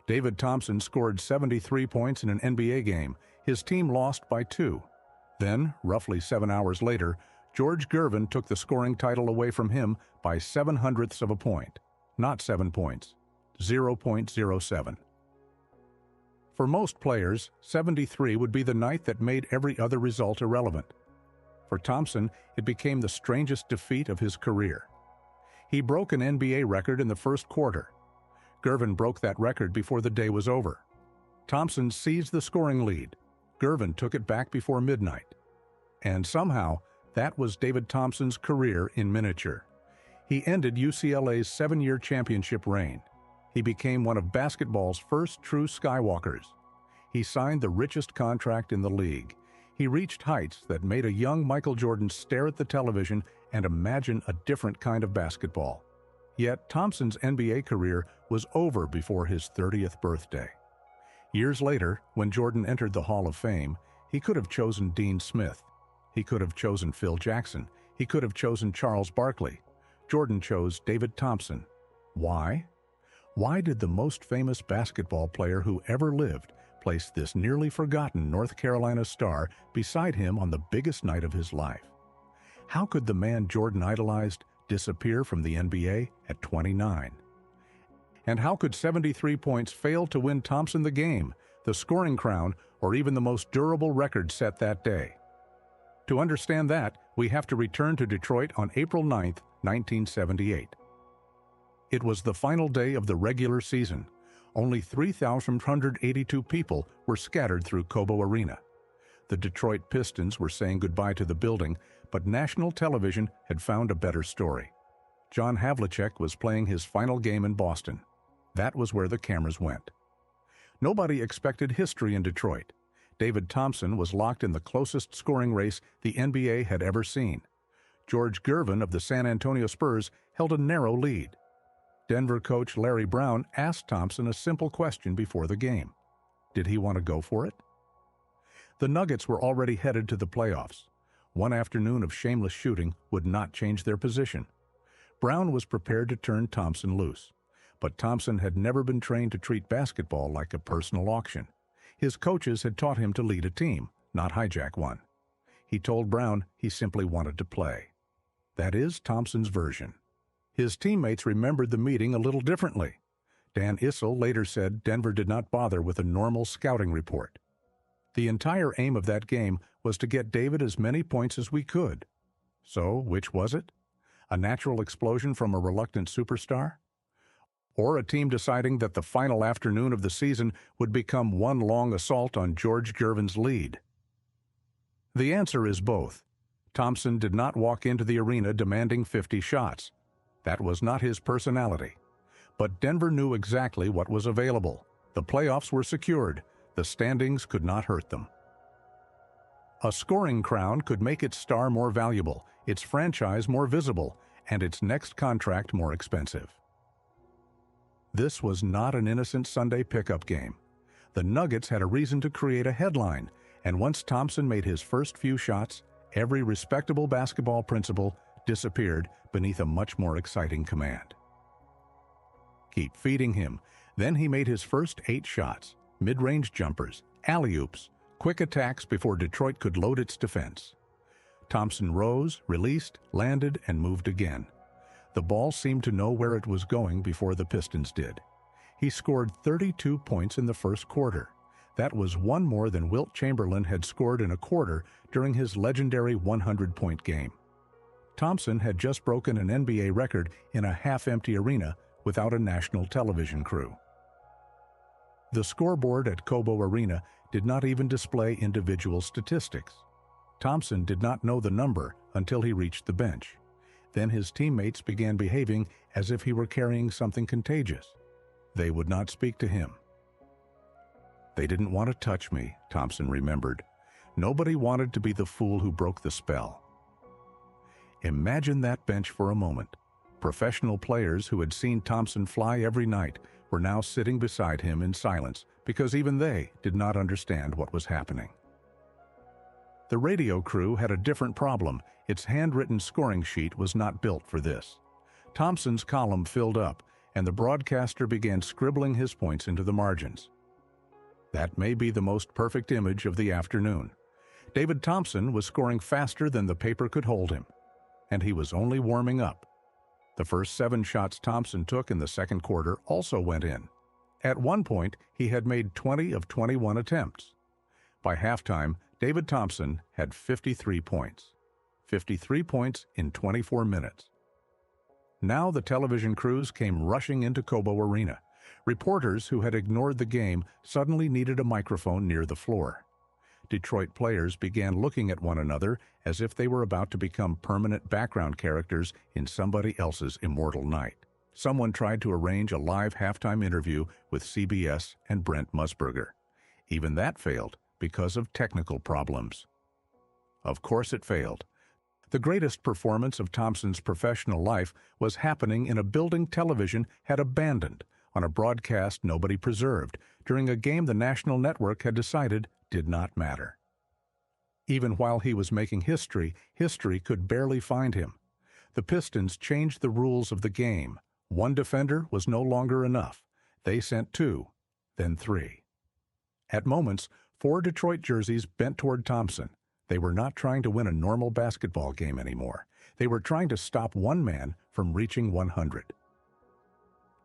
David Thompson scored 73 points in an NBA game. His team lost by 2. Then, roughly 7 hours later, George Gervin took the scoring title away from him by 0.07 of a point. Not 7 points. 0.07. For most players, 73 would be the night that made every other result irrelevant. For Thompson, it became the strangest defeat of his career. He broke an NBA record in the first quarter. Gervin broke that record before the day was over. Thompson seized the scoring lead. Gervin took it back before midnight. And somehow, that was David Thompson's career in miniature. He ended UCLA's 7-year championship reign. He became one of basketball's first true skywalkers. He signed the richest contract in the league. He reached heights that made a young Michael Jordan stare at the television and imagine a different kind of basketball. Yet Thompson's NBA career was over before his 30th birthday. Years later, when Jordan entered the Hall of Fame, he could have chosen Dean Smith. He could have chosen Phil Jackson. He could have chosen Charles Barkley. Jordan chose David Thompson. Why? Why did the most famous basketball player who ever lived place this nearly forgotten North Carolina star beside him on the biggest night of his life? How could the man Jordan idolized disappear from the NBA at 29? And how could 73 points fail to win Thompson the game, the scoring crown, or even the most durable record set that day? To understand that, we have to return to Detroit on April 9, 1978. It was the final day of the regular season. Only 3,182 people were scattered through Cobo Arena. The Detroit Pistons were saying goodbye to the building, but national television had found a better story. John Havlicek was playing his final game in Boston. That was where the cameras went. Nobody expected history in Detroit. David Thompson was locked in the closest scoring race the NBA had ever seen. George Gervin of the San Antonio Spurs held a narrow lead. Denver coach Larry Brown asked Thompson a simple question before the game. Did he want to go for it? The Nuggets were already headed to the playoffs. One afternoon of shameless shooting would not change their position. Brown was prepared to turn Thompson loose. But Thompson had never been trained to treat basketball like a personal auction. His coaches had taught him to lead a team, not hijack one. He told Brown he simply wanted to play. That is Thompson's version. His teammates remembered the meeting a little differently. Dan Issel later said Denver did not bother with a normal scouting report. The entire aim of that game was to get David as many points as we could. So, which was it? A natural explosion from a reluctant superstar? Or a team deciding that the final afternoon of the season would become one long assault on George Gervin's lead? The answer is both. Thompson did not walk into the arena demanding 50 shots. That was not his personality. But Denver knew exactly what was available. The playoffs were secured. The standings could not hurt them. A scoring crown could make its star more valuable, its franchise more visible, and its next contract more expensive. This was not an innocent Sunday pickup game. The Nuggets had a reason to create a headline, and once Thompson made his first few shots, every respectable basketball principle disappeared beneath a much more exciting command. Keep feeding him. Then he made his first 8 shots, mid-range jumpers, alley-oops, quick attacks before Detroit could load its defense. Thompson rose, released, landed, and moved again. The ball seemed to know where it was going before the Pistons did. He scored 32 points in the first quarter. That was one more than Wilt Chamberlain had scored in a quarter during his legendary 100-point game. Thompson had just broken an NBA record in a half-empty arena without a national television crew. The scoreboard at Cobo Arena did not even display individual statistics. Thompson did not know the number until he reached the bench. Then his teammates began behaving as if he were carrying something contagious. They would not speak to him. They didn't want to touch me, Thompson remembered. Nobody wanted to be the fool who broke the spell. Imagine that bench for a moment. Professional players who had seen Thompson fly every night were now sitting beside him in silence because even they did not understand what was happening. The radio crew had a different problem. Its handwritten scoring sheet was not built for this. Thompson's column filled up, and the broadcaster began scribbling his points into the margins. That may be the most perfect image of the afternoon. David Thompson was scoring faster than the paper could hold him, and he was only warming up. The first 7 shots Thompson took in the second quarter also went in. At one point, he had made 20 of 21 attempts. By halftime, David Thompson had 53 points. 53 points in 24 minutes. Now the television crews came rushing into Cobo Arena. Reporters who had ignored the game suddenly needed a microphone near the floor. Detroit players began looking at one another as if they were about to become permanent background characters in somebody else's immortal night. Someone tried to arrange a live halftime interview with CBS and Brent Musburger. Even that failed because of technical problems. Of course it failed. The greatest performance of Thompson's professional life was happening in a building television had abandoned, on a broadcast nobody preserved, during a game the national network had decided did not matter. Even while he was making history, history could barely find him. The Pistons changed the rules of the game. One defender was no longer enough. They sent 2, then 3. At moments, 4 Detroit jerseys bent toward Thompson. They were not trying to win a normal basketball game anymore. They were trying to stop one man from reaching 100.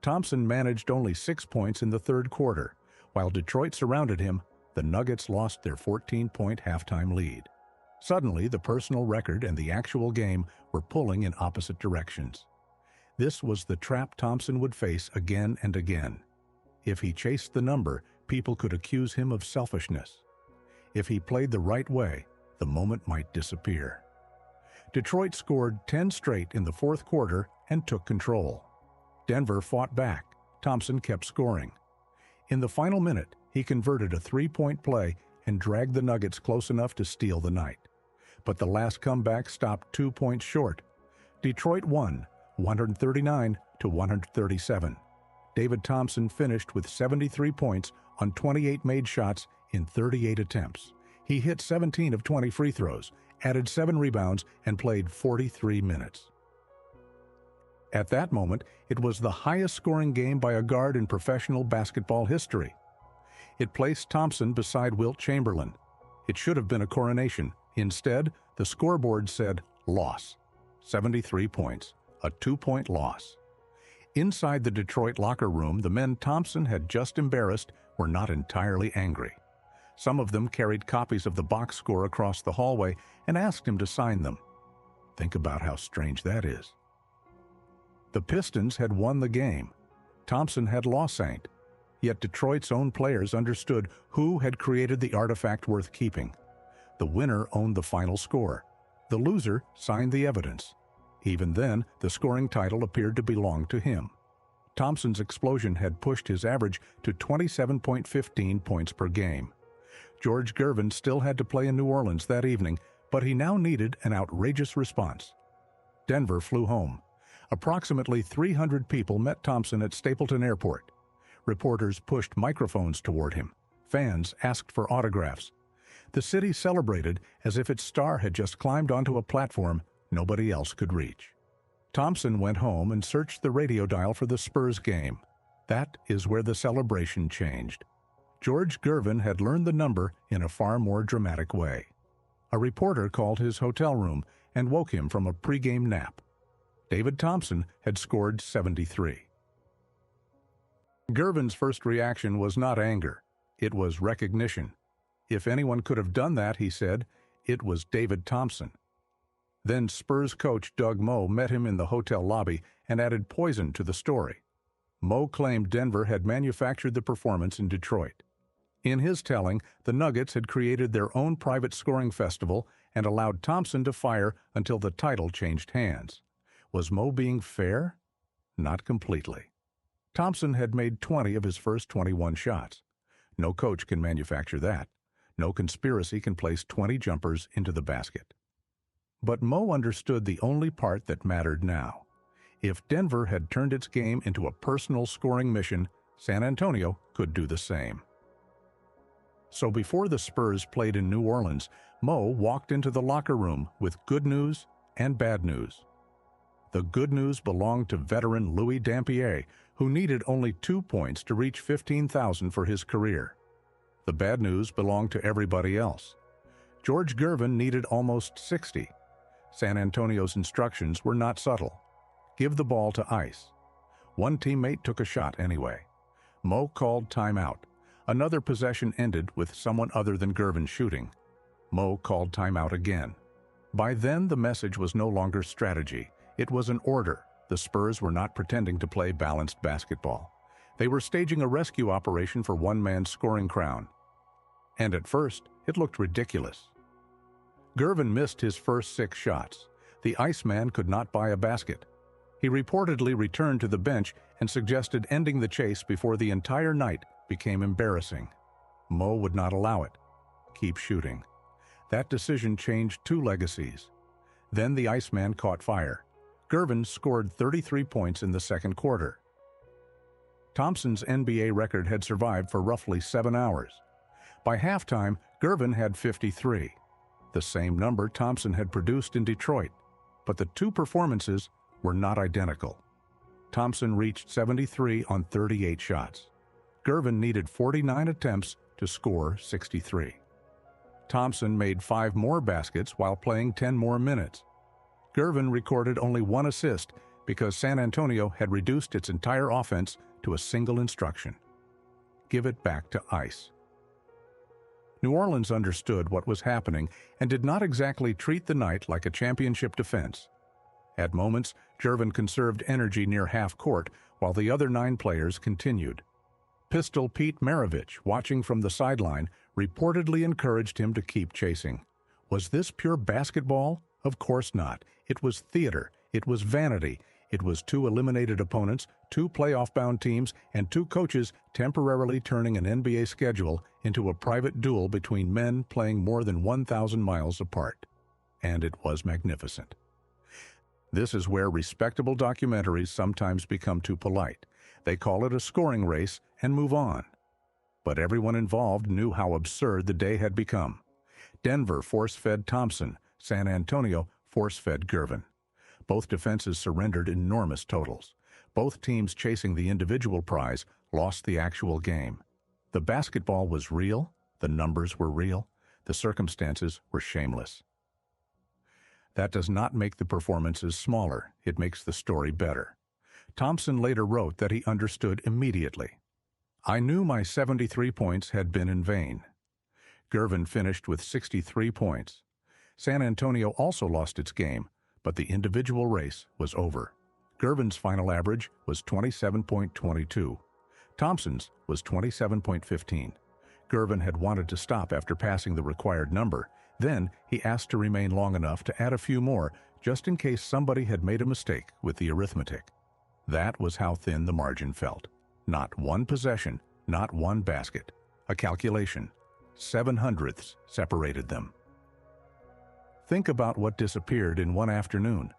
Thompson managed only 6 points in the third quarter. While Detroit surrounded him, the Nuggets lost their 14-point halftime lead. Suddenly, the personal record and the actual game were pulling in opposite directions. This was the trap Thompson would face again and again. If he chased the number, people could accuse him of selfishness. If he played the right way, the moment might disappear. Detroit scored 10 straight in the fourth quarter and took control. Denver fought back. Thompson kept scoring. In the final minute, he converted a 3-point play and dragged the Nuggets close enough to steal the night. But the last comeback stopped 2 points short. Detroit won, 139-137. David Thompson finished with 73 points on 28 made shots in 38 attempts. He hit 17 of 20 free throws, added 7 rebounds, and played 43 minutes. At that moment, it was the highest-scoring game by a guard in professional basketball history. It placed Thompson beside Wilt Chamberlain. It should have been a coronation. Instead, the scoreboard said, loss. 73 points, a 2-point loss. Inside the Detroit locker room, the men Thompson had just embarrassed were not entirely angry. Some of them carried copies of the box score across the hallway and asked him to sign them. Think about how strange that is. The Pistons had won the game. Thompson had lost, yet Detroit's own players understood who had created the artifact worth keeping. The winner owned the final score. The loser signed the evidence. Even then, the scoring title appeared to belong to him. Thompson's explosion had pushed his average to 27.15 points per game. George Gervin still had to play in New Orleans that evening, but he now needed an outrageous response. Denver flew home. Approximately 300 people met Thompson at Stapleton Airport. Reporters pushed microphones toward him. Fans asked for autographs. The city celebrated as if its star had just climbed onto a platform nobody else could reach. Thompson went home and searched the radio dial for the Spurs game. That is where the celebration changed. George Gervin had learned the number in a far more dramatic way. A reporter called his hotel room and woke him from a pregame nap. David Thompson had scored 73. Gervin's first reaction was not anger. It was recognition. If anyone could have done that, he said, it was David Thompson. Then Spurs coach Doug Moe met him in the hotel lobby and added poison to the story. Moe claimed Denver had manufactured the performance in Detroit. In his telling, the Nuggets had created their own private scoring festival and allowed Thompson to fire until the title changed hands. Was Moe being fair? Not completely. Thompson had made 20 of his first 21 shots. No coach can manufacture that. No conspiracy can place 20 jumpers into the basket. But Moe understood the only part that mattered now. If Denver had turned its game into a personal scoring mission, San Antonio could do the same. So before the Spurs played in New Orleans, Moe walked into the locker room with good news and bad news. The good news belonged to veteran Louis Dampier, who needed only 2 points to reach 15,000 for his career. The bad news belonged to everybody else. George Gervin needed almost 60. San Antonio's instructions were not subtle. Give the ball to Ice. One teammate took a shot anyway. Mo called timeout. Another possession ended with someone other than Gervin shooting. Mo called timeout again. By then, the message was no longer strategy. It was an order. The Spurs were not pretending to play balanced basketball. They were staging a rescue operation for one man's scoring crown. And at first, it looked ridiculous. Gervin missed his first 6 shots. The Iceman could not buy a basket. He reportedly returned to the bench and suggested ending the chase before the entire night became embarrassing. Mo would not allow it. Keep shooting. That decision changed 2 legacies. Then the Iceman caught fire. Gervin scored 33 points in the second quarter. Thompson's NBA record had survived for roughly 7 hours. By halftime, Gervin had 53, the same number Thompson had produced in Detroit, but the 2 performances were not identical. Thompson reached 73 on 38 shots. Gervin needed 49 attempts to score 63. Thompson made 5 more baskets while playing 10 more minutes. Gervin recorded only 1 assist because San Antonio had reduced its entire offense to a single instruction: give it back to Ice. New Orleans understood what was happening and did not exactly treat the night like a championship defense. At moments, Gervin conserved energy near half court while the other 9 players continued. Pistol Pete Maravich, watching from the sideline, reportedly encouraged him to keep chasing. Was this pure basketball? Of course not. It was theater. It was vanity. It was 2 eliminated opponents, 2 playoff-bound teams, and 2 coaches temporarily turning an NBA schedule into a private duel between men playing more than 1,000 miles apart. And it was magnificent. This is where respectable documentaries sometimes become too polite. They call it a scoring race and move on. But everyone involved knew how absurd the day had become. Denver force-fed Thompson. San Antonio force-fed Gervin. Both defenses surrendered enormous totals. Both teams chasing the individual prize lost the actual game. The basketball was real, the numbers were real, the circumstances were shameless. That does not make the performances smaller, it makes the story better. Thompson later wrote that he understood immediately. I knew my 73 points had been in vain. Gervin finished with 63 points. San Antonio also lost its game, but the individual race was over. Gervin's final average was 27.22. Thompson's was 27.15. Gervin had wanted to stop after passing the required number. Then he asked to remain long enough to add a few more, just in case somebody had made a mistake with the arithmetic. That was how thin the margin felt. Not 1 possession, not 1 basket. A calculation. 7/100ths separated them. Think about what disappeared in one afternoon.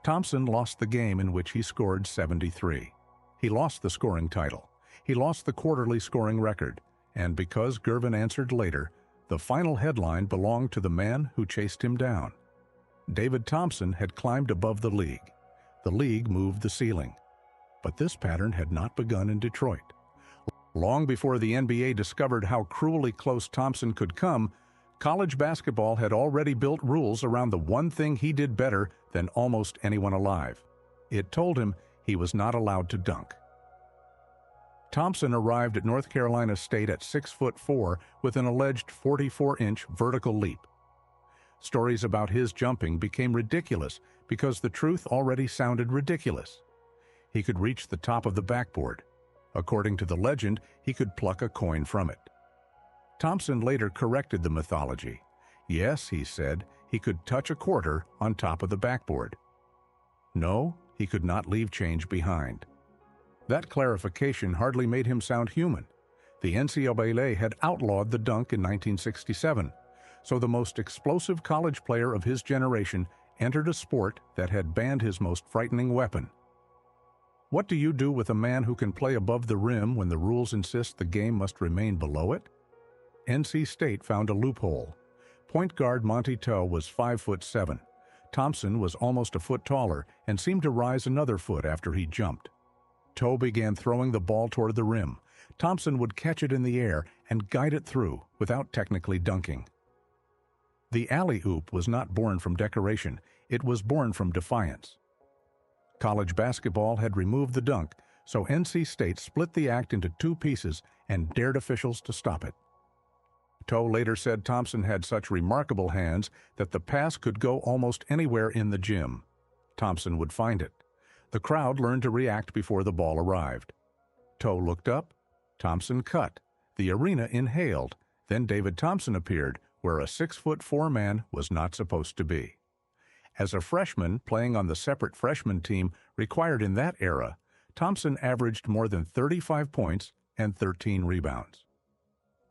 Thompson lost the game in which he scored 73. He lost the scoring title. He lost the quarterly scoring record. And because Gervin answered later, the final headline belonged to the man who chased him down. David Thompson had climbed above the league. The league moved the ceiling. But this pattern had not begun in Detroit. Long before the NBA discovered how cruelly close Thompson could come, college basketball had already built rules around the one thing he did better than almost anyone alive. It told him he was not allowed to dunk. Thompson arrived at North Carolina State at 6'4" with an alleged 44-inch vertical leap. Stories about his jumping became ridiculous because the truth already sounded ridiculous. He could reach the top of the backboard. According to the legend, he could pluck a coin from it. Thompson later corrected the mythology. Yes, he said, he could touch a quarter on top of the backboard. No, he could not leave change behind. That clarification hardly made him sound human. The NCAA had outlawed the dunk in 1967, so the most explosive college player of his generation entered a sport that had banned his most frightening weapon. What do you do with a man who can play above the rim when the rules insist the game must remain below it? NC State found a loophole. Point guard Monty Toe was 5'7". Thompson was almost a foot taller and seemed to rise another foot after he jumped. Toe began throwing the ball toward the rim. Thompson would catch it in the air and guide it through without technically dunking. The alley-oop was not born from decoration, it was born from defiance. College basketball had removed the dunk, so NC State split the act into two pieces and dared officials to stop it. Toe later said Thompson had such remarkable hands that the pass could go almost anywhere in the gym. Thompson would find it. The crowd learned to react before the ball arrived. Toe looked up, Thompson cut, the arena inhaled, then David Thompson appeared where a 6'4" man was not supposed to be. As a freshman playing on the separate freshman team required in that era, Thompson averaged more than 35 points and 13 rebounds.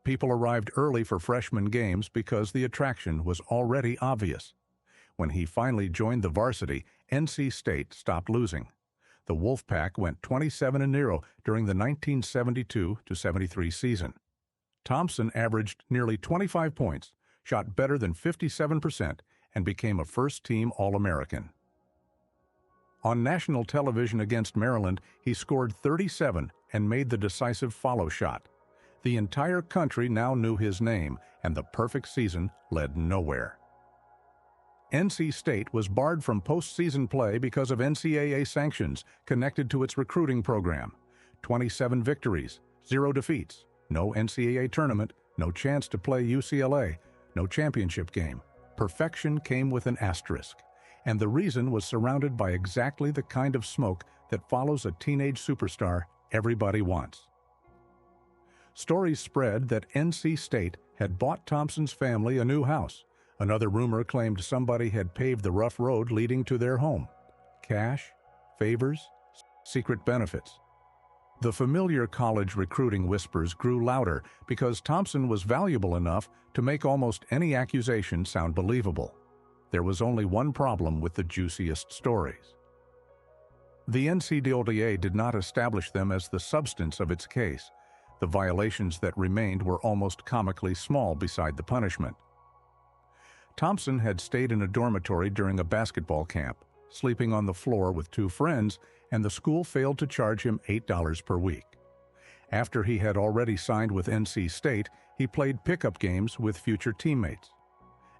People arrived early for freshman games because the attraction was already obvious. When he finally joined the varsity, NC State stopped losing. The Wolfpack went 27-0 during the 1972-73 season. Thompson averaged nearly 25 points, shot better than 57%, and became a first-team All-American. On national television against Maryland, he scored 37 and made the decisive follow shot. The entire country now knew his name, and the perfect season led nowhere. NC State was barred from postseason play because of NCAA sanctions connected to its recruiting program. 27 victories, 0 defeats, no NCAA tournament, no chance to play UCLA, no championship game. Perfection came with an asterisk, and the reason was surrounded by exactly the kind of smoke that follows a teenage superstar everybody wants. Stories spread that NC State had bought Thompson's family a new house. Another rumor claimed somebody had paved the rough road leading to their home. Cash, favors, secret benefits. The familiar college recruiting whispers grew louder because Thompson was valuable enough to make almost any accusation sound believable. There was only one problem with the juiciest stories. The NCAA did not establish them as the substance of its case. The violations that remained were almost comically small beside the punishment. Thompson had stayed in a dormitory during a basketball camp, sleeping on the floor with two friends, and the school failed to charge him $8 per week. After he had already signed with NC State, he played pickup games with future teammates.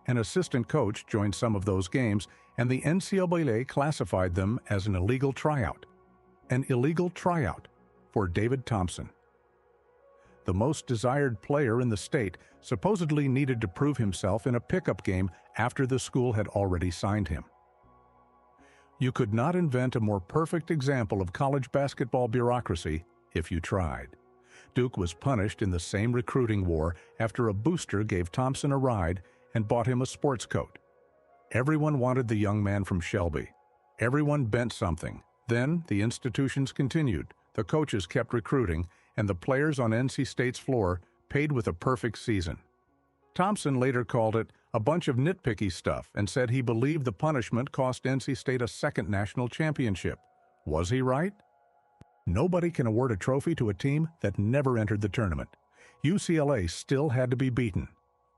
An assistant coach joined some of those games, and the NCAA classified them as an illegal tryout. An illegal tryout for David Thompson. The most desired player in the state supposedly needed to prove himself in a pickup game after the school had already signed him. You could not invent a more perfect example of college basketball bureaucracy if you tried. Duke was punished in the same recruiting war after a booster gave Thompson a ride and bought him a sports coat. Everyone wanted the young man from Shelby. Everyone bent something. Then the institutions continued, the coaches kept recruiting, and the players on NC State's floor paid with a perfect season. Thompson later called it a bunch of nitpicky stuff and said he believed the punishment cost NC State a second national championship. Was he right? Nobody can award a trophy to a team that never entered the tournament. UCLA still had to be beaten.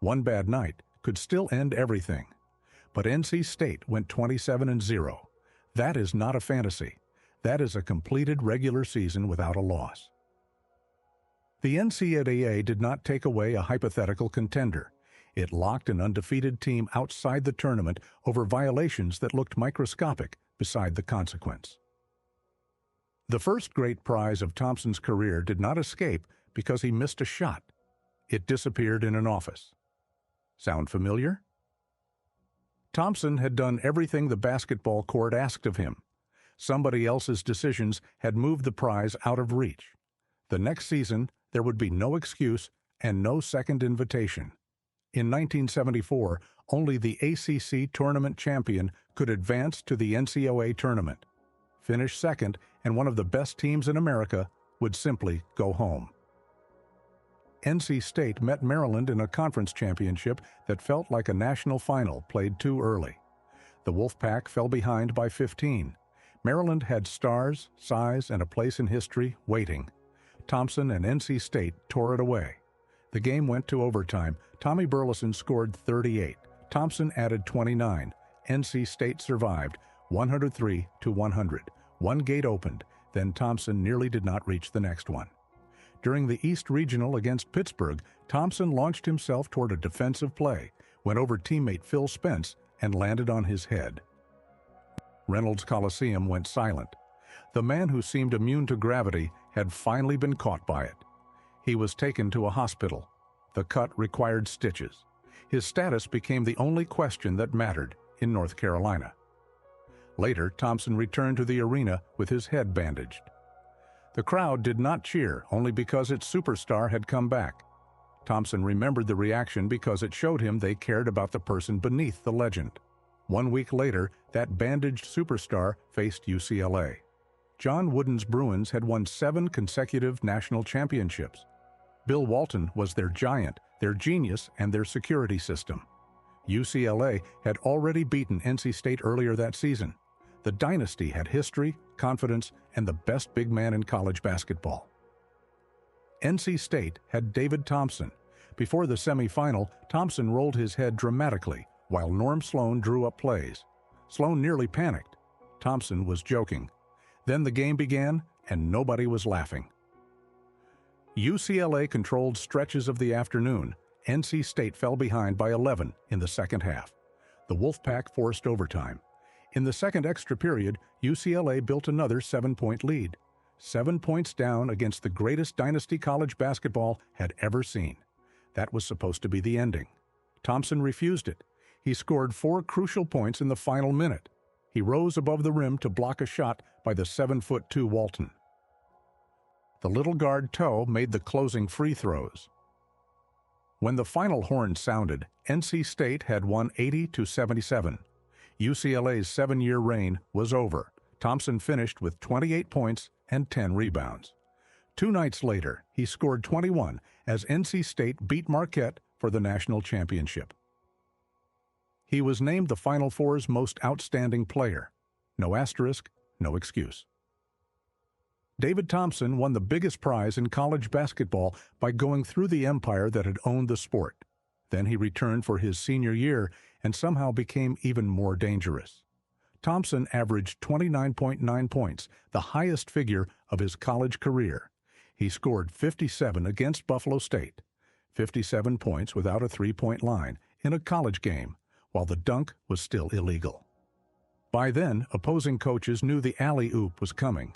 One bad night could still end everything. But NC State went 27-0. That is not a fantasy. That is a completed regular season without a loss. The NCAA did not take away a hypothetical contender. It locked an undefeated team outside the tournament over violations that looked microscopic beside the consequence. The first great prize of Thompson's career did not escape because he missed a shot. It disappeared in an office. Sound familiar? Thompson had done everything the basketball court asked of him. Somebody else's decisions had moved the prize out of reach. The next season, there would be no excuse and no second invitation. In 1974, only the ACC tournament champion could advance to the NCAA tournament. Finish second, and one of the best teams in America would simply go home. NC State met Maryland in a conference championship that felt like a national final played too early. The Wolfpack fell behind by 15. Maryland had stars, size, and a place in history waiting. Thompson and NC State tore it away. The game went to overtime. Tommy Burleson scored 38. Thompson added 29. NC State survived, 103-100. One gate opened. Then Thompson nearly did not reach the next one. During the East Regional against Pittsburgh, Thompson launched himself toward a defensive play, went over teammate Phil Spence, and landed on his head. Reynolds Coliseum went silent. The man who seemed immune to gravity had finally been caught by it. He was taken to a hospital. The cut required stitches. His status became the only question that mattered in North Carolina. Later, Thompson returned to the arena with his head bandaged. The crowd did not cheer only because its superstar had come back. Thompson remembered the reaction because it showed him they cared about the person beneath the legend. 1 week later, that bandaged superstar faced UCLA. John Wooden's Bruins had won 7 consecutive national championships. Bill Walton was their giant, their genius, and their security system. UCLA had already beaten NC State earlier that season. The dynasty had history, confidence, and the best big man in college basketball. NC State had David Thompson. Before the semifinal, Thompson rolled his head dramatically while Norm Sloan drew up plays. Sloan nearly panicked. Thompson was joking. Then the game began, and nobody was laughing. UCLA controlled stretches of the afternoon. NC State fell behind by 11 in the second half. The Wolfpack forced overtime. In the second extra period, UCLA built another 7-point lead. 7 points down against the greatest dynasty college basketball had ever seen. That was supposed to be the ending. Thompson refused it. He scored 4 crucial points in the final minute. He rose above the rim to block a shot by the 7'2" Walton. The little guard Toe made the closing free throws. When the final horn sounded, NC State had won 80-77. UCLA's 7-year reign was over. Thompson finished with 28 points and 10 rebounds. 2 nights later, he scored 21 as NC State beat Marquette for the national championship. He was named the Final Four's most outstanding player. No asterisk, no excuse. David Thompson won the biggest prize in college basketball by going through the empire that had owned the sport. Then he returned for his senior year and somehow became even more dangerous. Thompson averaged 29.9 points, the highest figure of his college career. He scored 57 against Buffalo State, 57 points without a three-point line in a college game, while the dunk was still illegal. By then, opposing coaches knew the alley-oop was coming.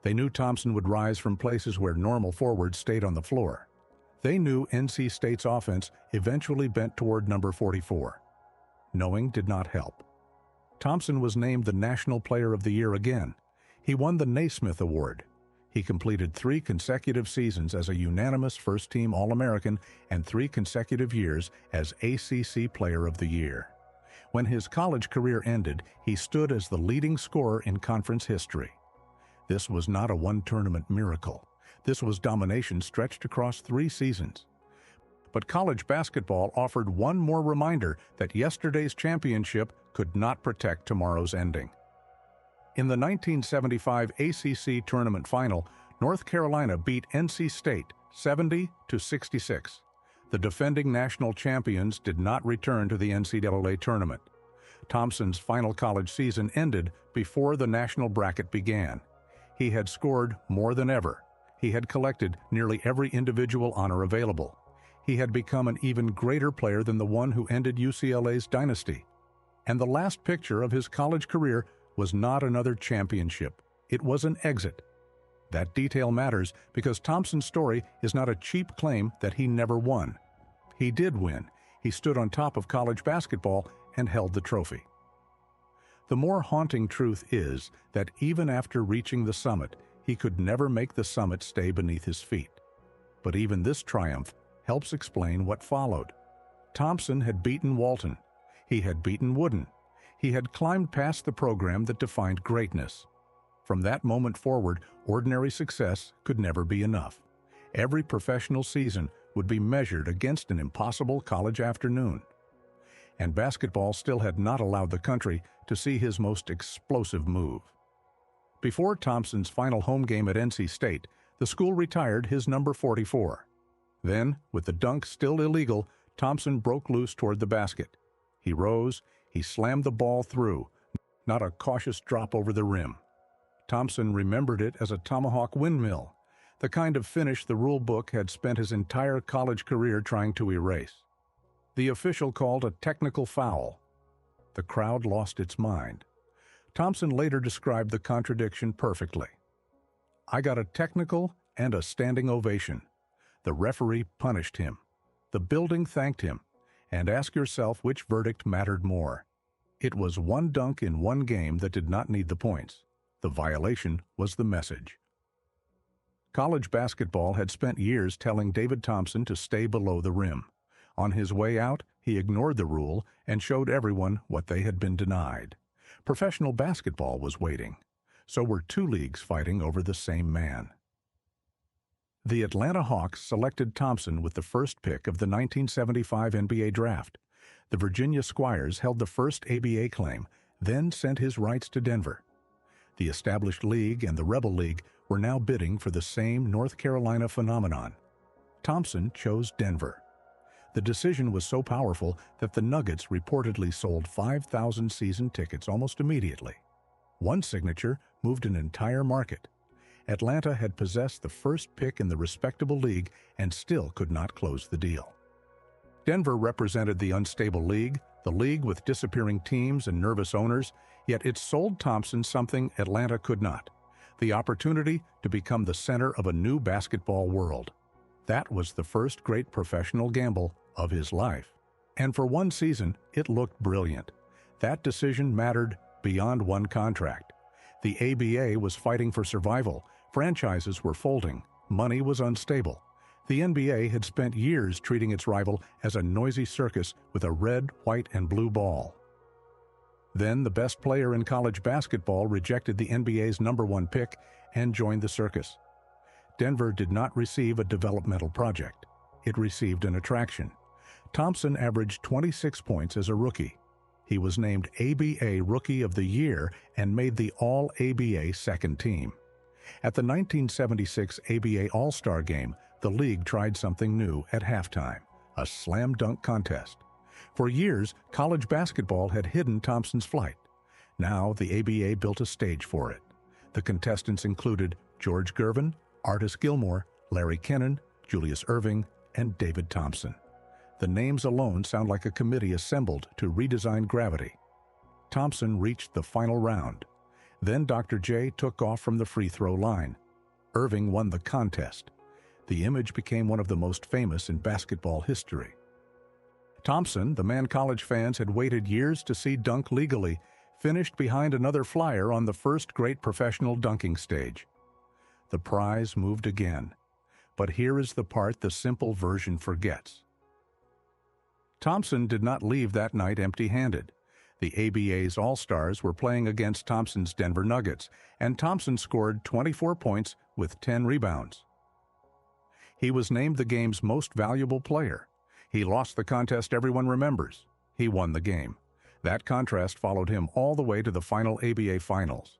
They knew Thompson would rise from places where normal forwards stayed on the floor. They knew NC State's offense eventually bent toward number 44. Knowing did not help. Thompson was named the National Player of the Year again. He won the Naismith Award. He completed 3 consecutive seasons as a unanimous first-team All-American and 3 consecutive years as ACC Player of the Year. When his college career ended, he stood as the leading scorer in conference history. This was not a one-tournament miracle. This was domination stretched across 3 seasons. But college basketball offered one more reminder that yesterday's championship could not protect tomorrow's ending. In the 1975 ACC Tournament Final, North Carolina beat NC State 70-66. The defending national champions did not return to the NCAA tournament. Thompson's final college season ended before the national bracket began. He had scored more than ever. He had collected nearly every individual honor available. He had become an even greater player than the one who ended UCLA's dynasty. And the last picture of his college career was not another championship. It was an exit. That detail matters because Thompson's story is not a cheap claim that he never won. He did win. He stood on top of college basketball and held the trophy. The more haunting truth is that even after reaching the summit, he could never make the summit stay beneath his feet. But even this triumph helps explain what followed. Thompson had beaten Walton. He had beaten Wooden. He had climbed past the program that defined greatness. From that moment forward, ordinary success could never be enough. Every professional season would be measured against an impossible college afternoon. And basketball still had not allowed the country to see his most explosive move. Before Thompson's final home game at NC State, the school retired his number 44. Then, with the dunk still illegal, Thompson broke loose toward the basket. He rose, he slammed the ball through, not a cautious drop over the rim. Thompson remembered it as a tomahawk windmill, the kind of finish the rule book had spent his entire college career trying to erase. The official called a technical foul. The crowd lost its mind. Thompson later described the contradiction perfectly. "I got a technical and a standing ovation. The referee punished him. The building thanked him. And ask yourself which verdict mattered more. It was one dunk in one game that did not need the points. The violation was the message." College basketball had spent years telling David Thompson to stay below the rim. On his way out, he ignored the rule and showed everyone what they had been denied. Professional basketball was waiting. So were two leagues fighting over the same man. The Atlanta Hawks selected Thompson with the first pick of the 1975 NBA draft. The Virginia Squires held the first ABA claim, then sent his rights to Denver. The established league and the Rebel League were now bidding for the same North Carolina phenomenon. Thompson chose Denver. The decision was so powerful that the Nuggets reportedly sold 5,000 season tickets almost immediately. One signature moved an entire market. Atlanta had possessed the first pick in the respectable league and still could not close the deal. Denver represented the unstable league, the league with disappearing teams and nervous owners, yet it sold Thompson something Atlanta could not: the opportunity to become the center of a new basketball world. That was the first great professional gamble of his life. And for one season, it looked brilliant. That decision mattered beyond one contract. The ABA was fighting for survival, franchises were folding, money was unstable. The NBA had spent years treating its rival as a noisy circus with a red, white, and blue ball. Then the best player in college basketball rejected the NBA's #1 pick and joined the circus. Denver did not receive a developmental project. It received an attraction. Thompson averaged 26 points as a rookie. He was named ABA Rookie of the Year and made the All-ABA second team. At the 1976 ABA All-Star Game, the league tried something new at halftime: a slam dunk contest. For years, college basketball had hidden Thompson's flight. Now the ABA built a stage for it. The contestants included George Gervin, Artis Gilmore, Larry Kennan, Julius Erving, and David Thompson. The names alone sound like a committee assembled to redesign gravity. Thompson reached the final round. Then Dr. J took off from the free throw line. Erving won the contest. The image became one of the most famous in basketball history. Thompson, the man college fans had waited years to see dunk legally, finished behind another flyer on the first great professional dunking stage. The prize moved again. But here is the part the simple version forgets. Thompson did not leave that night empty-handed. The ABA's All-Stars were playing against Thompson's Denver Nuggets, and Thompson scored 24 points with 10 rebounds. He was named the game's most valuable player. He lost the contest everyone remembers. He won the game. That contrast followed him all the way to the final ABA Finals.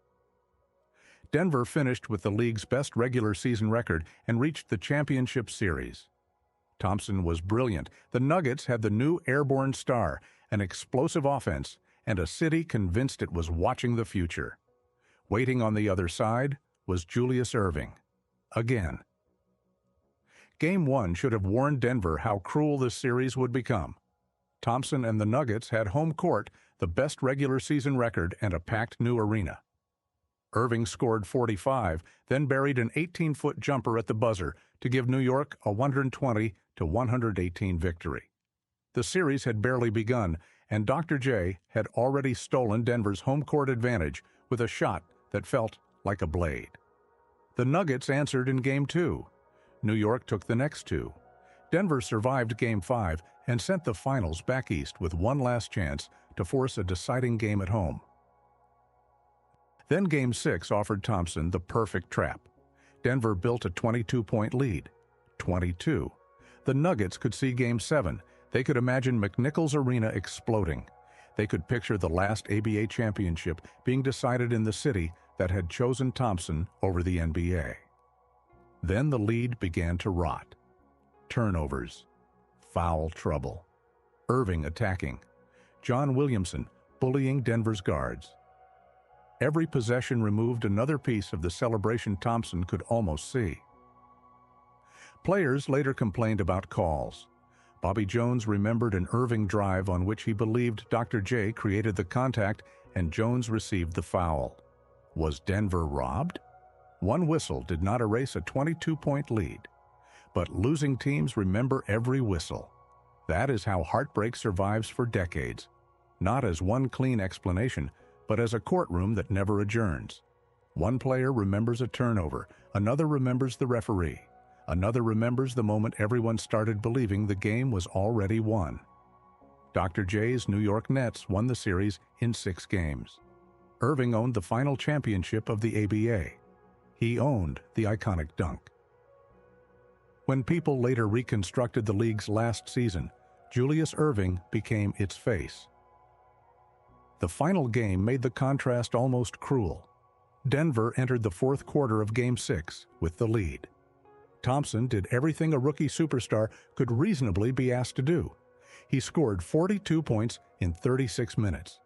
Denver finished with the league's best regular season record and reached the championship series. Thompson was brilliant. The Nuggets had the new airborne star, an explosive offense, and a city convinced it was watching the future. Waiting on the other side was Julius Erving. Again. Game 1 should have warned Denver how cruel this series would become. Thompson and the Nuggets had home court, the best regular season record, and a packed new arena. Erving scored 45, then buried an 18-foot jumper at the buzzer to give New York a 120-118 victory. The series had barely begun, and Dr. J had already stolen Denver's home court advantage with a shot that felt like a blade. The Nuggets answered in Game 2. New York took the next two. Denver survived Game 5 and sent the finals back east with one last chance to force a deciding game at home. Then Game 6 offered Thompson the perfect trap. Denver built a 22-point lead. 22. The Nuggets could see Game 7. They could imagine McNichols Arena exploding. They could picture the last ABA championship being decided in the city that had chosen Thompson over the NBA. Then the lead began to rot. Turnovers. Foul trouble. Erving attacking. John Williamson bullying Denver's guards. Every possession removed another piece of the celebration Thompson could almost see. Players later complained about calls. Bobby Jones remembered an Irving drive on which he believed Dr. J created the contact and Jones received the foul. Was Denver robbed? One whistle did not erase a 22-point lead. But losing teams remember every whistle. That is how heartbreak survives for decades. Not as one clean explanation, but as a courtroom that never adjourns. One player remembers a turnover, another remembers the referee, another remembers the moment everyone started believing the game was already won. Dr. J's New York Nets won the series in 6 games. Irving owned the final championship of the ABA. He owned the iconic dunk. When people later reconstructed the league's last season, Julius Irving became its face. The final game made the contrast almost cruel. Denver entered the 4th quarter of Game 6 with the lead. Thompson did everything a rookie superstar could reasonably be asked to do. He scored 42 points in 36 minutes.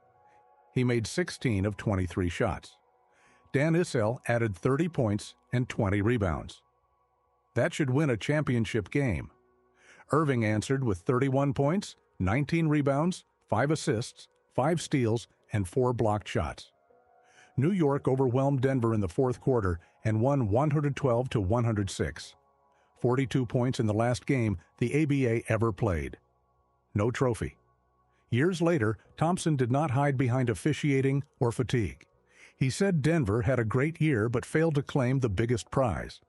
He made 16 of 23 shots. Dan Issel added 30 points and 20 rebounds. That should win a championship game. Irving answered with 31 points, 19 rebounds, 5 assists, 5 steals, and 4 blocked shots. New York overwhelmed Denver in the 4th quarter and won 112-106. 42 points in the last game the ABA ever played. No trophy. Years later, Thompson did not hide behind officiating or fatigue. He said Denver had a great year but failed to claim the biggest prize.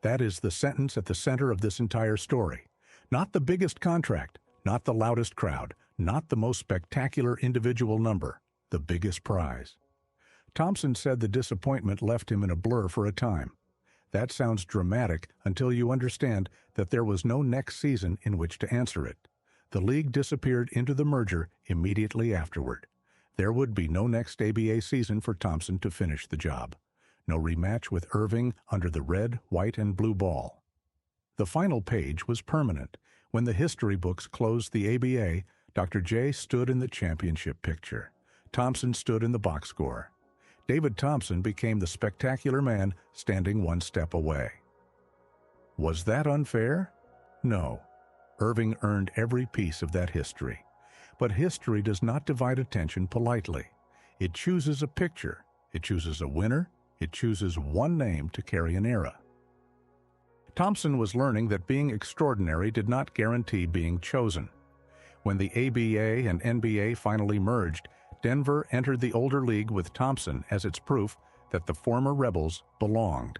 That is the sentence at the center of this entire story. Not the biggest contract, not the loudest crowd, not the most spectacular individual number, the biggest prize. Thompson said the disappointment left him in a blur for a time. That sounds dramatic until you understand that there was no next season in which to answer it. The league disappeared into the merger immediately afterward. There would be no next ABA season for Thompson to finish the job. No rematch with Irving under the red, white, and blue ball. The final page was permanent. When the history books closed the ABA, Dr. J stood in the championship picture. Thompson stood in the box score. David Thompson became the spectacular man standing one step away. Was that unfair? No. Irving earned every piece of that history. But history does not divide attention politely. It chooses a picture. It chooses a winner. It chooses one name to carry an era. Thompson was learning that being extraordinary did not guarantee being chosen. When the ABA and NBA finally merged, Denver entered the older league with Thompson as its proof that the former Rebels belonged.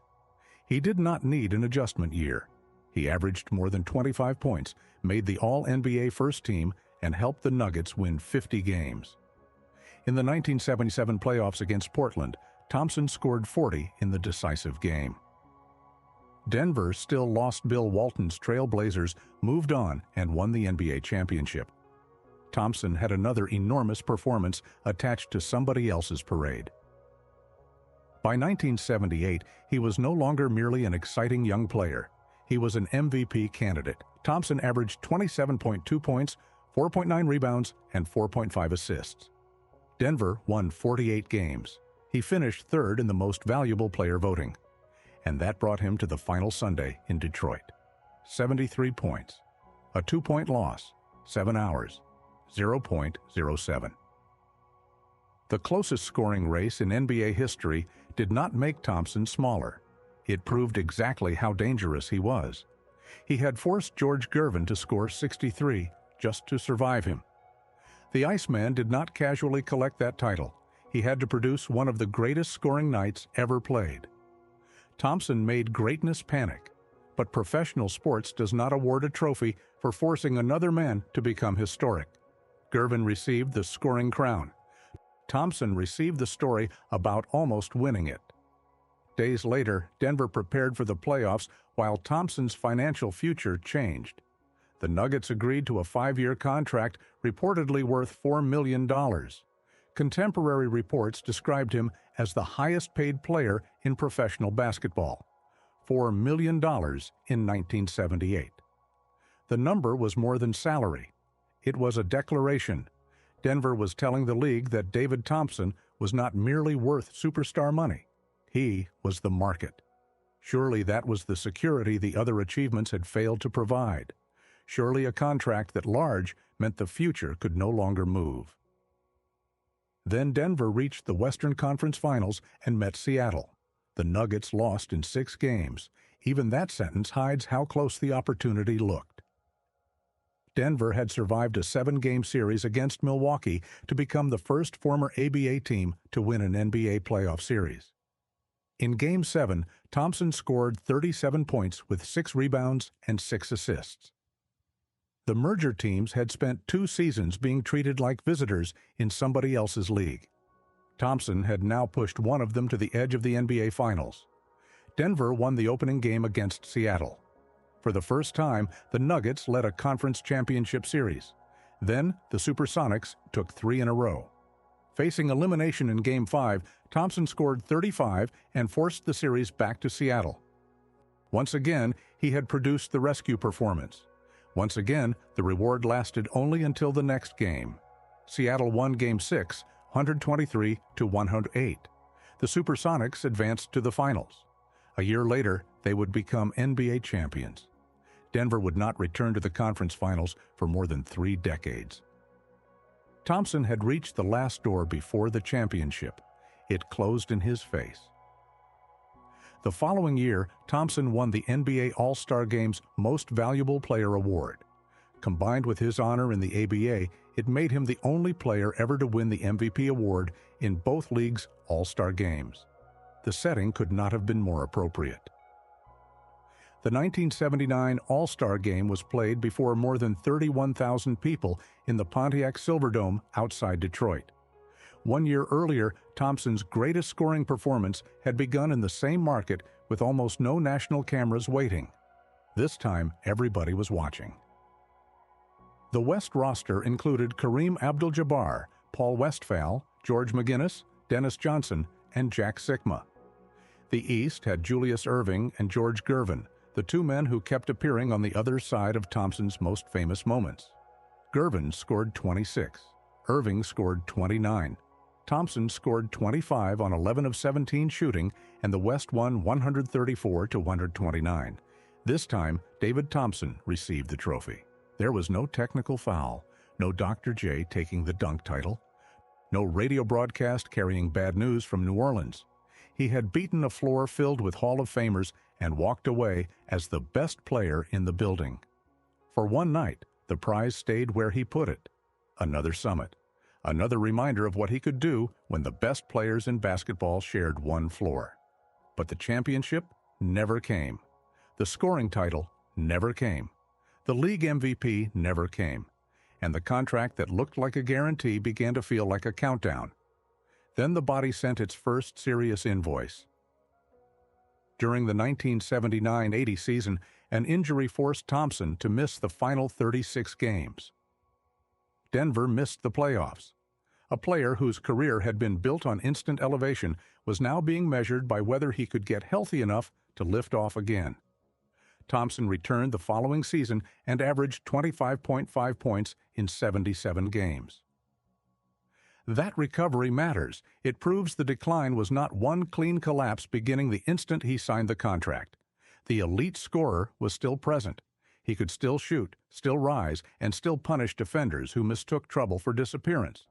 He did not need an adjustment year. He averaged more than 25 points, made the All-NBA first team, and helped the Nuggets win 50 games. In the 1977 playoffs against Portland, Thompson scored 40 in the decisive game. Denver still lost Bill Walton's Trail Blazers, moved on, and won the NBA championship. Thompson had another enormous performance attached to somebody else's parade. By 1978, he was no longer merely an exciting young player. He was an MVP candidate. Thompson averaged 27.2 points, 4.9 rebounds, and 4.5 assists. Denver won 48 games. He finished third in the most valuable player voting. And that brought him to the final Sunday in Detroit. 73 points. A 2-point loss. 7 hours. 0.07. The closest scoring race in NBA history did not make Thompson smaller. It proved exactly how dangerous he was. He had forced George Gervin to score 63 just to survive him. The Iceman did not casually collect that title. He had to produce one of the greatest scoring nights ever played. Thompson made greatness panic, but professional sports does not award a trophy for forcing another man to become historic. Gervin received the scoring crown. Thompson received the story about almost winning it. Days later, Denver prepared for the playoffs while Thompson's financial future changed. The Nuggets agreed to a 5-year contract reportedly worth $4 million. Contemporary reports described him as the highest-paid player in professional basketball, $4 million in 1978. The number was more than salary. It was a declaration. Denver was telling the league that David Thompson was not merely worth superstar money. He was the market. Surely that was the security the other achievements had failed to provide. Surely a contract that large meant the future could no longer move. Then Denver reached the Western Conference Finals and met Seattle. The Nuggets lost in 6 games. Even that sentence hides how close the opportunity looked. Denver had survived a 7-game series against Milwaukee to become the first former ABA team to win an NBA playoff series. In Game 7, Thompson scored 37 points with 6 rebounds and 6 assists. The merger teams had spent 2 seasons being treated like visitors in somebody else's league. Thompson had now pushed one of them to the edge of the NBA Finals. Denver won the opening game against Seattle. For the first time, the Nuggets led a conference championship series. Then, the Supersonics took 3 in a row. Facing elimination in Game 5, Thompson scored 35 and forced the series back to Seattle. Once again, he had produced the rescue performance. Once again, the reward lasted only until the next game. Seattle won Game 6, 123-108. The Supersonics advanced to the finals. A year later, they would become NBA champions. Denver would not return to the conference finals for more than 3 decades. Thompson had reached the last door before the championship. It closed in his face. The following year, Thompson won the NBA All-Star Game's Most Valuable Player award. Combined with his honor in the ABA, it made him the only player ever to win the MVP award in both leagues' All-Star Games. The setting could not have been more appropriate. The 1979 All-Star Game was played before more than 31,000 people in the Pontiac Silverdome outside Detroit. 1 year earlier, Thompson's greatest scoring performance had begun in the same market with almost no national cameras waiting. This time, everybody was watching. The West roster included Kareem Abdul-Jabbar, Paul Westphal, George McGinnis, Dennis Johnson, and Jack Sikma. The East had Julius Erving and George Gervin, the 2 men who kept appearing on the other side of Thompson's most famous moments. Gervin scored 26. Erving scored 29. Thompson scored 25 on 11 of 17 shooting, and the West won 134-129. This time, David Thompson received the trophy. There was no technical foul, no Dr. J taking the dunk title, no radio broadcast carrying bad news from New Orleans. He had beaten a floor filled with Hall of Famers and walked away as the best player in the building. For one night, the prize stayed where he put it. Another summit. Another reminder of what he could do when the best players in basketball shared one floor. But the championship never came. The scoring title never came. The league MVP never came. And the contract that looked like a guarantee began to feel like a countdown. Then the body sent its first serious invoice. During the 1979-80 season, an injury forced Thompson to miss the final 36 games. Denver missed the playoffs. A player whose career had been built on instant elevation was now being measured by whether he could get healthy enough to lift off again. Thompson returned the following season and averaged 25.5 points in 77 games. That recovery matters. It proves the decline was not one clean collapse beginning the instant he signed the contract. The elite scorer was still present. He could still shoot, still rise, and still punish defenders who mistook trouble for disappearance.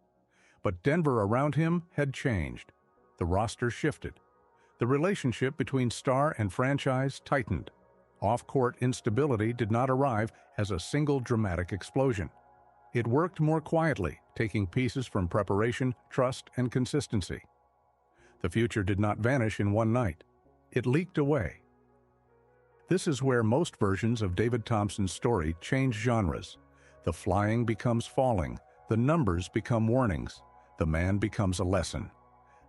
But Denver around him had changed. The roster shifted. The relationship between star and franchise tightened. Off-court instability did not arrive as a single dramatic explosion. It worked more quietly, taking pieces from preparation, trust, and consistency. The future did not vanish in one night. It leaked away. This is where most versions of David Thompson's story change genres. The flying becomes falling. The numbers become warnings. The man becomes a lesson.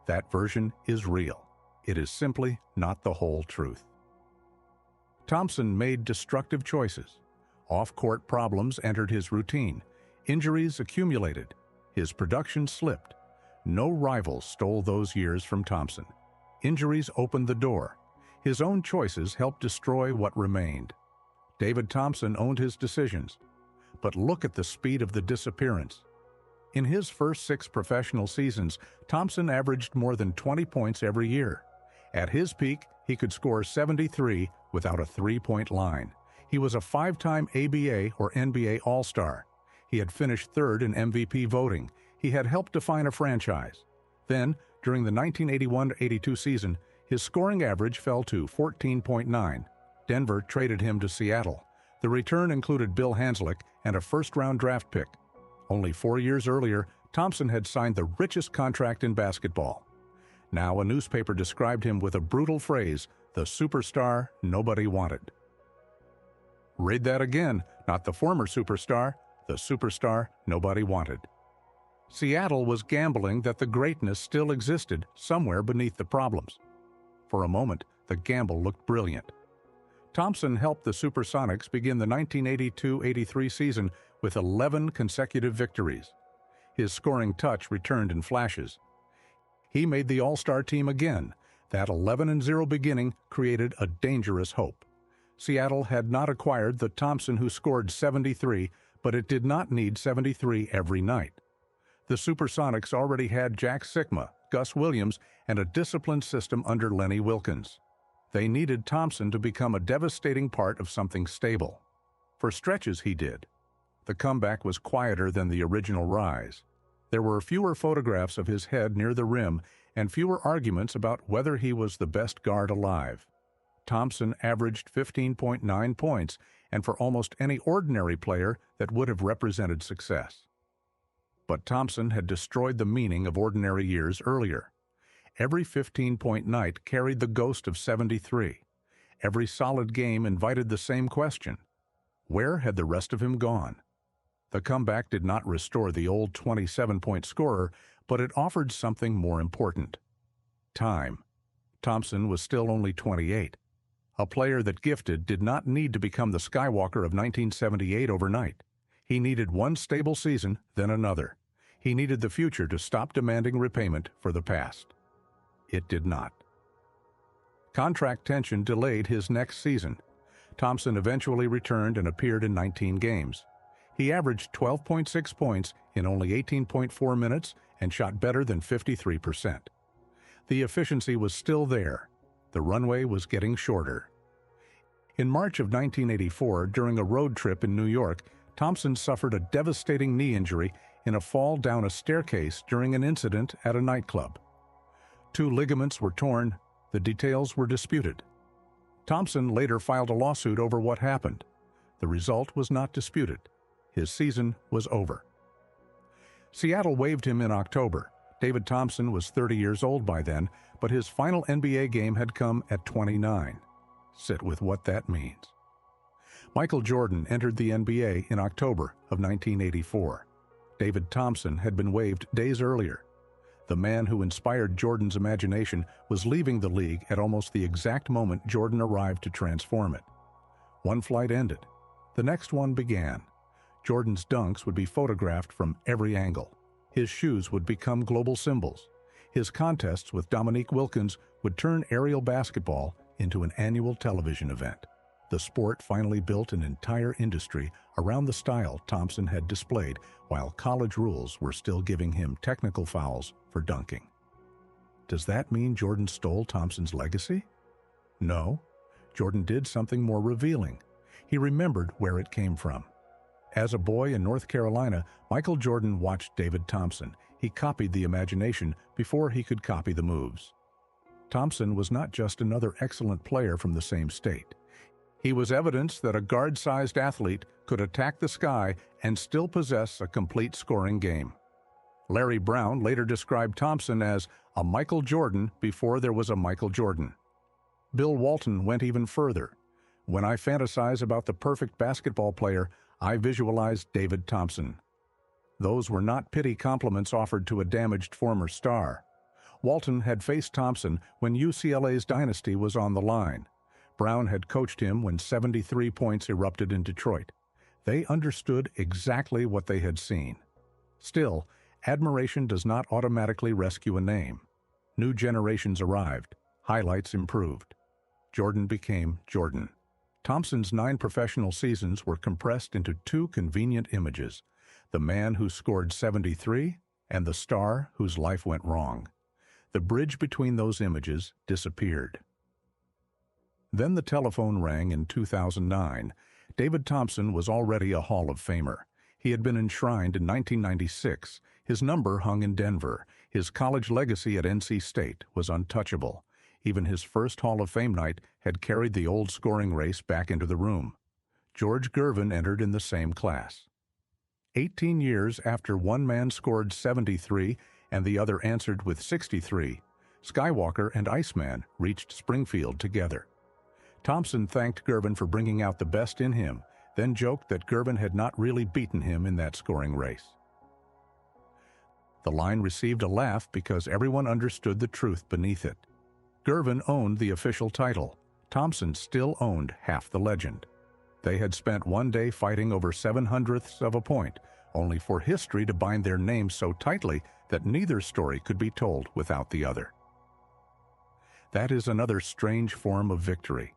That version is real. It is simply not the whole truth. Thompson made destructive choices. Off-court problems entered his routine. Injuries accumulated. His production slipped. No rival stole those years from Thompson. Injuries opened the door. His own choices helped destroy what remained. David Thompson owned his decisions. But look at the speed of the disappearance. In his first 6 professional seasons, Thompson averaged more than 20 points every year. At his peak, he could score 73 without a three-point line. He was a 5-time ABA or NBA All-Star. He had finished 3rd in MVP voting. He had helped define a franchise. Then, during the 1981-82 season, his scoring average fell to 14.9. Denver traded him to Seattle. The return included Bill Hanslick and a first-round draft pick. Only 4 years earlier, Thompson had signed the richest contract in basketball. Now a newspaper described him with a brutal phrase, the superstar nobody wanted. Read that again, not the former superstar, the superstar nobody wanted. Seattle was gambling that the greatness still existed somewhere beneath the problems. For a moment, the gamble looked brilliant. Thompson helped the Supersonics begin the 1982-83 season with 11 consecutive victories. His scoring touch returned in flashes. He made the All-Star team again. That 11-0 beginning created a dangerous hope. Seattle had not acquired the Thompson who scored 73, but it did not need 73 every night. The Supersonics already had Jack Sikma, Gus Williams, and a disciplined system under Lenny Wilkens. They needed Thompson to become a devastating part of something stable. For stretches, he did. The comeback was quieter than the original rise. There were fewer photographs of his head near the rim and fewer arguments about whether he was the best guard alive. Thompson averaged 15.9 points, and for almost any ordinary player, that would have represented success. But Thompson had destroyed the meaning of ordinary years earlier. Every 15-point night carried the ghost of 73. Every solid game invited the same question. Where had the rest of him gone? The comeback did not restore the old 27-point scorer, but it offered something more important. Time. Thompson was still only 28. A player that gifted did not need to become the Skywalker of 1978 overnight. He needed one stable season, then another. He needed the future to stop demanding repayment for the past. It did not. Contract tension delayed his next season. Thompson eventually returned and appeared in 19 games. He averaged 12.6 points in only 18.4 minutes and shot better than 53%. The efficiency was still there. The runway was getting shorter. In March of 1984, during a road trip in New York, Thompson suffered a devastating knee injury in a fall down a staircase during an incident at a nightclub. 2 ligaments were torn. The details were disputed. Thompson later filed a lawsuit over what happened. The result was not disputed. His season was over. Seattle waived him in October. David Thompson was 30 years old by then, but his final NBA game had come at 29. Sit with what that means. Michael Jordan entered the NBA in October of 1984. David Thompson had been waived days earlier. The man who inspired Jordan's imagination was leaving the league at almost the exact moment Jordan arrived to transform it. One flight ended. The next one began. Jordan's dunks would be photographed from every angle. His shoes would become global symbols. His contests with Dominique Wilkins would turn aerial basketball into an annual television event. The sport finally built an entire industry around the style Thompson had displayed, while college rules were still giving him technical fouls for dunking. Does that mean Jordan stole Thompson's legacy? No. Jordan did something more revealing. He remembered where it came from. As a boy in North Carolina, Michael Jordan watched David Thompson. He copied the imagination before he could copy the moves. Thompson was not just another excellent player from the same state. He was evidence that a guard-sized athlete could attack the sky and still possess a complete scoring game. Larry Brown later described Thompson as a Michael Jordan before there was a Michael Jordan. Bill Walton went even further. When I fantasize about the perfect basketball player, I visualize David Thompson. Those were not pity compliments offered to a damaged former star. Walton had faced Thompson when UCLA's dynasty was on the line. Brown had coached him when 73 points erupted in Detroit. They understood exactly what they had seen. Still, admiration does not automatically rescue a name. New generations arrived. Highlights improved. Jordan became Jordan. Thompson's 9 professional seasons were compressed into 2 convenient images. the man who scored 73 and the star whose life went wrong. The bridge between those images disappeared. Then the telephone rang in 2009. David Thompson was already a Hall of Famer. He had been enshrined in 1996. His number hung in Denver. His college legacy at NC State was untouchable. Even his first Hall of Fame night had carried the old scoring race back into the room. George Gervin entered in the same class. 18 years after one man scored 73 and the other answered with 63, Skywalker and Iceman reached Springfield together. Thompson thanked Gervin for bringing out the best in him, then joked that Gervin had not really beaten him in that scoring race. The line received a laugh because everyone understood the truth beneath it. Gervin owned the official title. Thompson still owned half the legend. They had spent one day fighting over 7/100ths of a point, only for history to bind their names so tightly that neither story could be told without the other. That is another strange form of victory.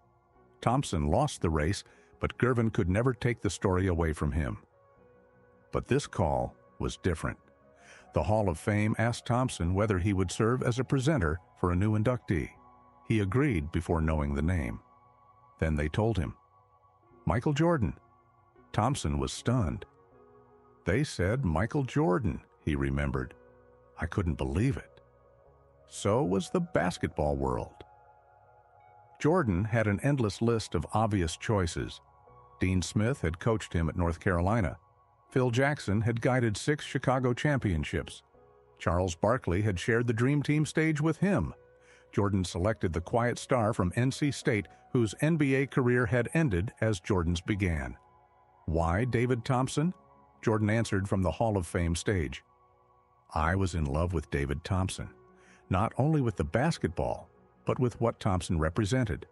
Thompson lost the race, but Gervin could never take the story away from him. But this call was different. The Hall of Fame asked Thompson whether he would serve as a presenter for a new inductee. He agreed before knowing the name. Then they told him, Michael Jordan. Thompson was stunned. They said Michael Jordan, he remembered. I couldn't believe it. So was the basketball world. Jordan had an endless list of obvious choices. Dean Smith had coached him at North Carolina. Phil Jackson had guided 6 Chicago championships. Charles Barkley had shared the Dream Team stage with him. Jordan selected the quiet star from NC State, whose NBA career had ended as Jordan's began. Why David Thompson? Jordan answered from the Hall of Fame stage. I was in love with David Thompson, not only with the basketball, but with what Thompson represented.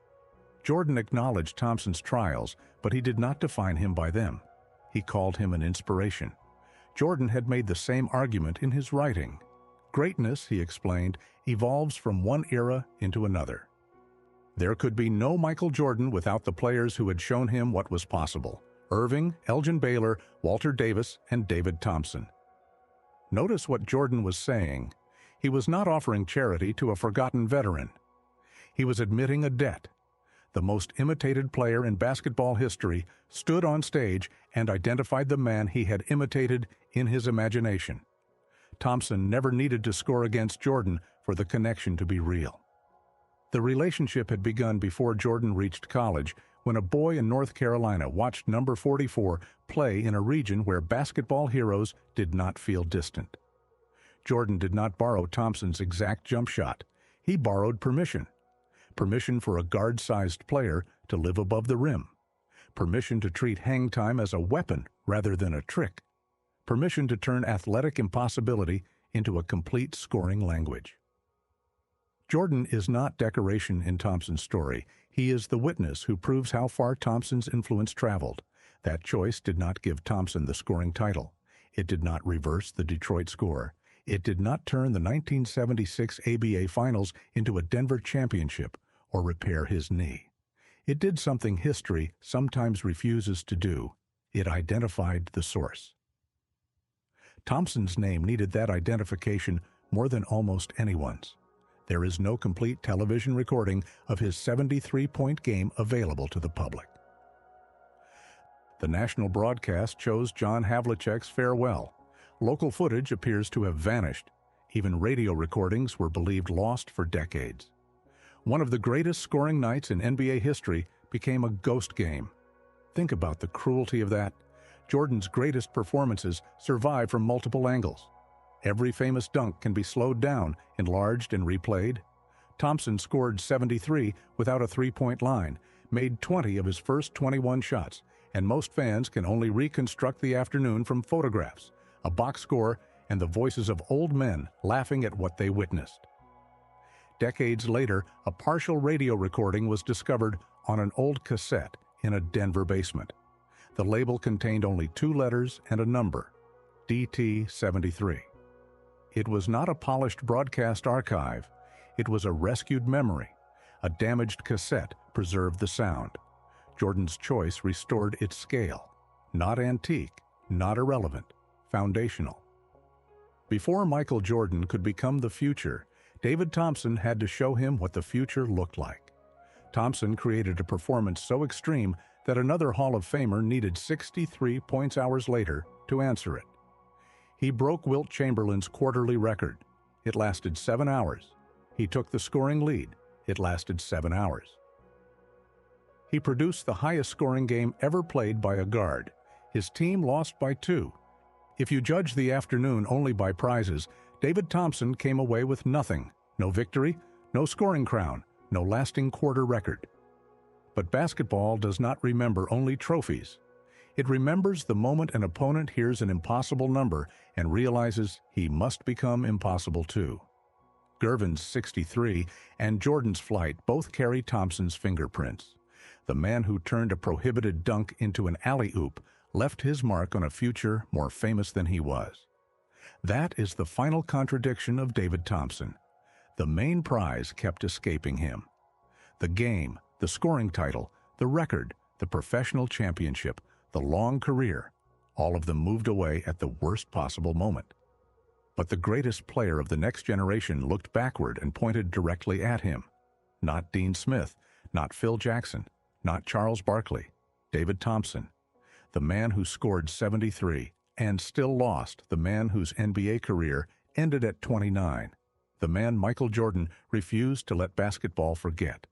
Jordan acknowledged Thompson's trials, but he did not define him by them. He called him an inspiration. Jordan had made the same argument in his writing. Greatness, he explained, evolves from one era into another. There could be no Michael Jordan without the players who had shown him what was possible: Irving, Elgin Baylor, Walter Davis, and David Thompson. Notice what Jordan was saying. He was not offering charity to a forgotten veteran. He was admitting a debt. The most imitated player in basketball history stood on stage and identified the man he had imitated in his imagination. Thompson never needed to score against Jordan for the connection to be real. The relationship had begun before Jordan reached college, when a boy in North Carolina watched number 44 play in a region where basketball heroes did not feel distant. Jordan did not borrow Thompson's exact jump shot. He borrowed permission. Permission for a guard-sized player to live above the rim. Permission to treat hang time as a weapon rather than a trick. Permission to turn athletic impossibility into a complete scoring language. Jordan is not decoration in Thompson's story. He is the witness who proves how far Thompson's influence traveled. That choice did not give Thompson the scoring title. It did not reverse the Detroit score. It did not turn the 1976 ABA Finals into a Denver championship or repair his knee. It did something history sometimes refuses to do. It identified the source. Thompson's name needed that identification more than almost anyone's. There is no complete television recording of his 73-point game available to the public. The national broadcast chose John Havlicek's farewell. Local footage appears to have vanished. Even radio recordings were believed lost for decades. One of the greatest scoring nights in NBA history became a ghost game. Think about the cruelty of that. Jordan's greatest performances survive from multiple angles. Every famous dunk can be slowed down, enlarged, and replayed. Thompson scored 73 without a three-point line, made 20 of his first 21 shots, and most fans can only reconstruct the afternoon from photographs, a box score, and the voices of old men laughing at what they witnessed. Decades later, a partial radio recording was discovered on an old cassette in a Denver basement. The label contained only 2 letters and a number, DT-73. It was not a polished broadcast archive. It was a rescued memory. A damaged cassette preserved the sound. Jordan's choice restored its scale. Not antique, not irrelevant. foundational. Before Michael Jordan could become the future, David Thompson had to show him what the future looked like. Thompson created a performance so extreme that another Hall of Famer needed 63 points hours later to answer it. He broke Wilt Chamberlain's quarterly record. It lasted 7 hours. He took the scoring lead. It lasted 7 hours. He produced the highest scoring game ever played by a guard. His team lost by 2. If you judge the afternoon only by prizes, David Thompson came away with nothing. No victory, no scoring crown, no lasting quarter record. But basketball does not remember only trophies. It remembers the moment an opponent hears an impossible number and realizes he must become impossible too. Gervin's 63 and Jordan's flight both carry Thompson's fingerprints. The man who turned a prohibited dunk into an alley-oop left his mark on a future more famous than he was. That is the final contradiction of David Thompson. The main prize kept escaping him. The game, the scoring title, the record, the professional championship, the long career, all of them moved away at the worst possible moment. But the greatest player of the next generation looked backward and pointed directly at him. Not Dean Smith, not Phil Jackson, not Charles Barkley, David Thompson. The man who scored 73 and still lost, the man whose NBA career ended at 29. The man Michael Jordan refused to let basketball forget.